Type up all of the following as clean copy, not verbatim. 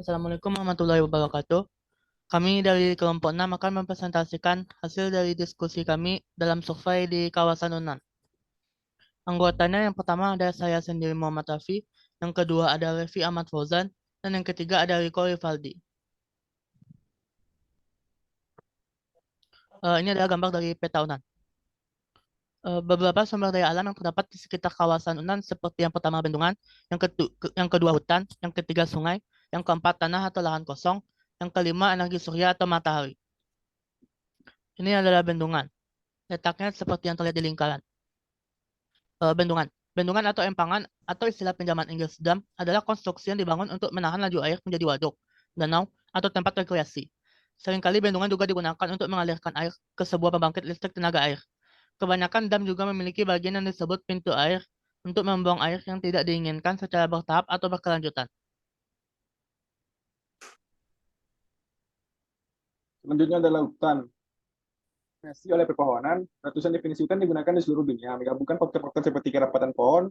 Assalamualaikum warahmatullahi wabarakatuh. Kami dari kelompok 6 akan mempresentasikan hasil dari diskusi kami dalam survei di kawasan Unan. Anggotanya yang pertama ada saya sendiri Muhammad Rafi, yang kedua ada Revi Ahmad Fauzan, dan yang ketiga ada Rico Rivaldi. Ini adalah gambar dari peta Unan. Beberapa sumber daya alam yang terdapat di sekitar kawasan Unan seperti yang pertama bendungan, yang kedua hutan, yang ketiga sungai, yang keempat tanah atau lahan kosong, yang kelima energi surya atau matahari. Ini adalah bendungan. Letaknya seperti yang terlihat di lingkaran. Bendungan. Bendungan atau empangan atau istilah pinjaman Inggris dam adalah konstruksi yang dibangun untuk menahan laju air menjadi waduk, danau, atau tempat rekreasi. Seringkali bendungan juga digunakan untuk mengalirkan air ke sebuah pembangkit listrik tenaga air. Kebanyakan dam juga memiliki bagian yang disebut pintu air untuk membuang air yang tidak diinginkan secara bertahap atau berkelanjutan. Selanjutnya adalah hutan. Definisi oleh pepohonan, ratusan definisi hutan digunakan di seluruh dunia, menggabungkan faktor-faktor seperti kerapatan pohon,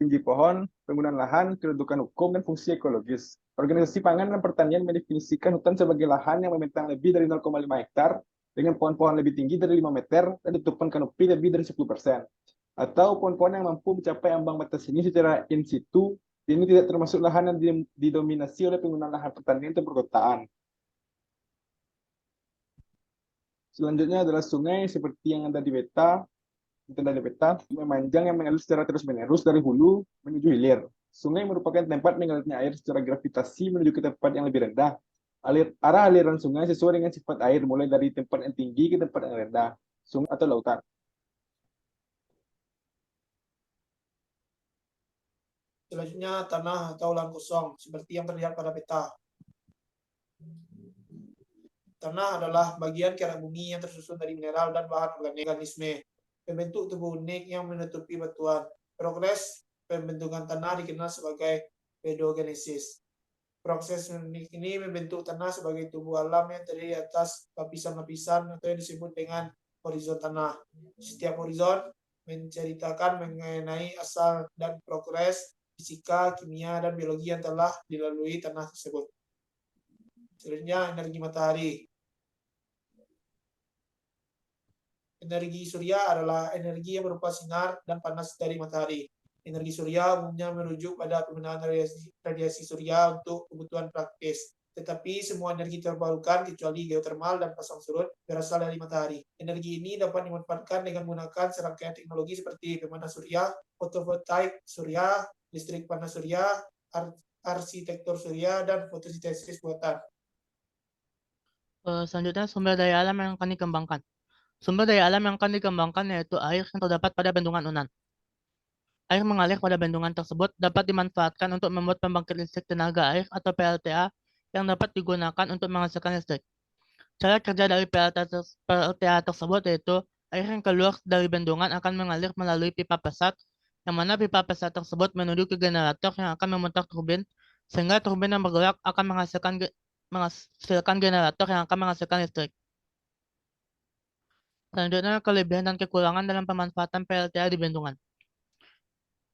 tinggi pohon, penggunaan lahan, kedudukan hukum, dan fungsi ekologis. Organisasi Pangan dan Pertanian mendefinisikan hutan sebagai lahan yang membentang lebih dari 0,5 hektar, dengan pohon-pohon lebih tinggi dari 5 meter, dan tutupan kanopi lebih dari 10%. Atau pohon-pohon yang mampu mencapai ambang batas ini secara in situ, ini tidak termasuk lahan yang didominasi oleh penggunaan lahan pertanian atau perkotaan. Selanjutnya adalah sungai seperti yang ada di peta, memanjang yang mengalir secara terus-menerus dari hulu menuju hilir. Sungai merupakan tempat mengalirnya air secara gravitasi menuju ke tempat yang lebih rendah. Arah aliran sungai sesuai dengan sifat air, mulai dari tempat yang tinggi ke tempat yang rendah, sungai atau lautan. Selanjutnya tanah atau lahan kosong, seperti yang terlihat pada peta. Tanah adalah bagian kerak bumi yang tersusun dari mineral dan bahan organisme. Pembentuk tubuh unik yang menutupi batuan. Progres pembentukan tanah dikenal sebagai pedogenesis. Proses unik ini membentuk tanah sebagai tubuh alam yang terdiri atas lapisan-lapisan atau yang disebut dengan horizon tanah. Setiap horizon menceritakan mengenai asal dan progres fisika, kimia, dan biologi yang telah dilalui tanah tersebut. Selanjutnya, energi matahari. Energi surya adalah energi yang berupa sinar dan panas dari matahari. Energi surya umumnya merujuk pada penggunaan radiasi surya untuk kebutuhan praktis. Tetapi semua energi terbarukan kecuali geotermal dan pasang surut berasal dari matahari. Energi ini dapat dimanfaatkan dengan menggunakan serangkaian teknologi seperti pemanas surya, fotovoltaik surya, listrik panas surya, arsitektur surya, dan fotosintesis buatan. Selanjutnya sumber daya alam yang akan dikembangkan. Sumber daya alam yang akan dikembangkan yaitu air yang terdapat pada bendungan Unan. Air mengalir pada bendungan tersebut dapat dimanfaatkan untuk membuat pembangkit listrik tenaga air atau PLTA yang dapat digunakan untuk menghasilkan listrik. Cara kerja dari PLTA tersebut yaitu air yang keluar dari bendungan akan mengalir melalui pipa pesat, yang mana pipa pesat tersebut menuju ke generator yang akan memutar turbin, sehingga turbin yang bergerak akan menghasilkan generator yang akan menghasilkan listrik. Selanjutnya, kelebihan dan kekurangan dalam pemanfaatan PLTA di bendungan.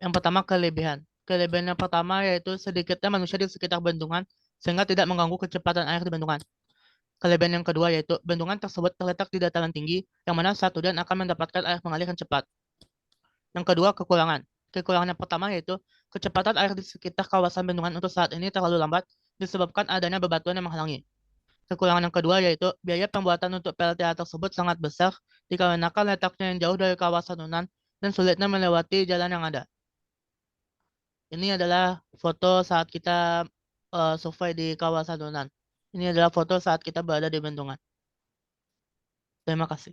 Yang pertama, kelebihan. Kelebihan yang pertama yaitu sedikitnya manusia di sekitar bendungan sehingga tidak mengganggu kecepatan air di bendungan. Kelebihan yang kedua yaitu bendungan tersebut terletak di dataran tinggi yang mana saat hujan akan mendapatkan air mengalir yang cepat. Yang kedua, kekurangan. Kekurangan yang pertama yaitu kecepatan air di sekitar kawasan bendungan untuk saat ini terlalu lambat disebabkan adanya bebatuan yang menghalangi. Kekurangan yang kedua yaitu biaya pembuatan untuk PLTA tersebut sangat besar dikarenakan letaknya yang jauh dari kawasan Unan dan sulitnya melewati jalan yang ada. Ini adalah foto saat kita survei di kawasan Unan. Ini adalah foto saat kita berada di bendungan. Terima kasih.